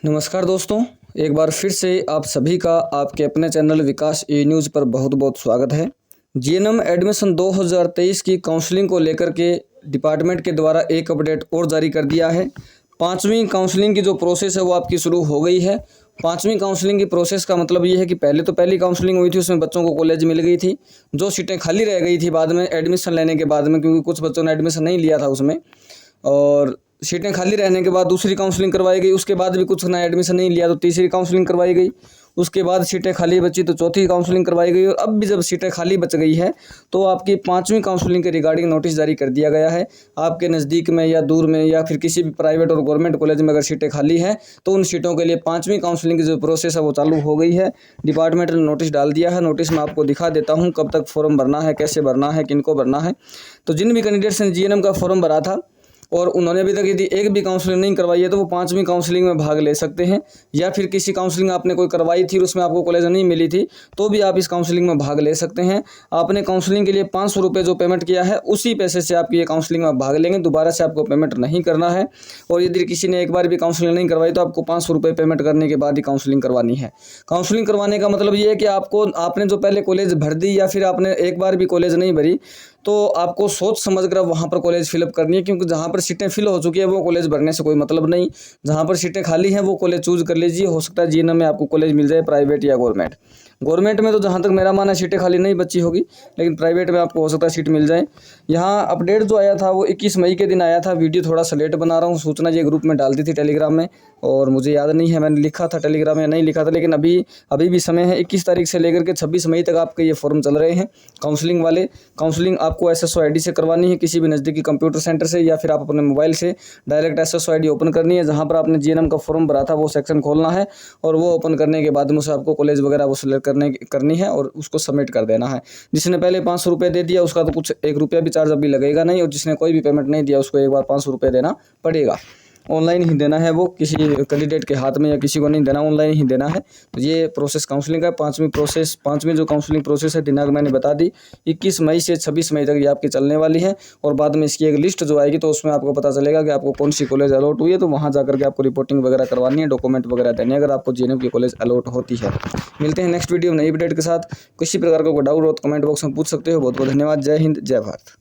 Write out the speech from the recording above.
नमस्कार दोस्तों, एक बार फिर से आप सभी का आपके अपने चैनल विकास ई न्यूज़ पर बहुत बहुत स्वागत है। जीएनएम एडमिशन 2023 की काउंसलिंग को लेकर के डिपार्टमेंट के द्वारा एक अपडेट और जारी कर दिया है। 5वीं काउंसलिंग की जो प्रोसेस है वो आपकी शुरू हो गई है। 5वीं काउंसलिंग की प्रोसेस का मतलब ये है कि पहले तो पहली काउंसलिंग हुई थी, उसमें बच्चों को कॉलेज मिल गई थी। जो सीटें खाली रह गई थी बाद में एडमिशन लेने के बाद में, क्योंकि कुछ बच्चों ने एडमिशन नहीं लिया था उसमें, और सीटें खाली रहने के बाद दूसरी काउंसलिंग करवाई गई। उसके बाद भी कुछ नया एडमिशन नहीं लिया तो तीसरी काउंसलिंग करवाई गई। उसके बाद सीटें खाली बची तो चौथी काउंसलिंग करवाई गई। और अब भी जब सीटें खाली बच गई है तो आपकी 5वीं काउंसलिंग के रिगार्डिंग नोटिस जारी कर दिया गया है। आपके नज़दीक में या दूर में या फिर किसी भी प्राइवेट और गवर्नमेंट कॉलेज में अगर सीटें खाली हैं तो उन सीटों के लिए 5वीं काउंसलिंग की जो प्रोसेस है वो चालू हो गई है। डिपार्टमेंट ने नोटिस डाल दिया है। नोटिस में आपको दिखा देता हूँ कब तक फॉर्म भरना है, कैसे भरना है, किनको भरना है। तो जिन भी कैंडिडेट्स ने जीएनएम का फॉर्म भरा था और उन्होंने अभी तक यदि एक भी काउंसलिंग नहीं करवाई है तो वो 5वीं काउंसलिंग में भाग ले सकते हैं। या फिर किसी काउंसलिंग आपने कोई करवाई थी और उसमें आपको कॉलेज नहीं मिली थी तो भी आप इस काउंसलिंग में भाग ले सकते हैं। आपने काउंसलिंग के लिए 500 रुपये जो पेमेंट किया है उसी पैसे से आपकी ये काउंसलिंग में भाग लेंगे। दोबारा से आपको पेमेंट नहीं करना है। और यदि किसी ने एक बार भी काउंसलिंग नहीं करवाई तो आपको 500 रुपये पेमेंट करने के बाद ही काउंसलिंग करवानी है। काउंसलिंग करवाने का मतलब ये है कि आपने जो पहले कॉलेज भर दी या फिर आपने एक बार भी कॉलेज नहीं भरी तो आपको सोच समझ कर वहाँ पर कॉलेज फिलअप करनी है, क्योंकि जहाँ पर सीटें फिल हो चुकी है वो कॉलेज भरने से कोई मतलब नहीं। जहाँ पर सीटें खाली हैं वो कॉलेज चूज कर लीजिए। हो सकता है जीएनएम में आपको कॉलेज मिल जाए, प्राइवेट या गवर्नमेंट में तो जहाँ तक मेरा मानना है सीटें खाली नहीं बची होगी, लेकिन प्राइवेट में आपको हो सकता है सीट मिल जाए। यहाँ अपडेट जो आया था वो 21 मई के दिन आया था। वीडियो थोड़ा सा लेट बना रहा हूँ, सूचना ये ग्रुप में डाल दी थी टेलीग्राम में और मुझे याद नहीं है मैंने लिखा था टेलीग्राम में या नहीं लिखा था, लेकिन अभी भी समय है। 21 तारीख से लेकर के 26 मई तक आपके ये फॉर्म चल रहे हैं काउंसलिंग वाले। काउंसलिंग आपको SSO ID से करवानी है, किसी भी नज़दीकी कंप्यूटर सेंटर से, या फिर आप अपने मोबाइल से डायरेक्ट SSO ID ओपन करनी है। जहाँ पर आपने जीएनएम का फॉर्म भरा था वो सेक्शन खोलना है और वो ओपन करने के बाद में उसे आपको कॉलेज वगैरह वो सिलेक्ट करनी है और उसको सबमिट कर देना है। जिसने पहले 500 रुपये दे दिया उसका तो कुछ 1 रुपया भी चार्ज अभी लगेगा नहीं, और जिसने कोई भी पेमेंट नहीं दिया उसको एक बार 500 रुपये देना पड़ेगा। ऑनलाइन ही देना है, वो किसी कैंडिडेट के हाथ में या किसी को नहीं देना, ऑनलाइन ही देना है। तो ये प्रोसेस काउंसलिंग का 5वीं जो काउंसलिंग प्रोसेस है दिनांक मैंने बता दी 21 मई से 26 मई तक ये आपकी चलने वाली है। और बाद में इसकी एक लिस्ट जो आएगी तो उसमें आपको पता चलेगा कि आपको कौन सी कॉलेज अलॉट हुई है। तो वहाँ जाकर के आपको रिपोर्टिंग वगैरह करवानी है, डॉक्यूमेंट वगैरह देने अगर आपको जीएनएम की कॉलेज अलॉट होती है। मिलते हैं नेक्स्ट वीडियो में नई अपडेट के साथ। किसी प्रकार का कोई डाउट हो तो कमेंट बॉक्स में पूछ सकते हो। बहुत बहुत धन्यवाद। जय हिंद, जय भारत।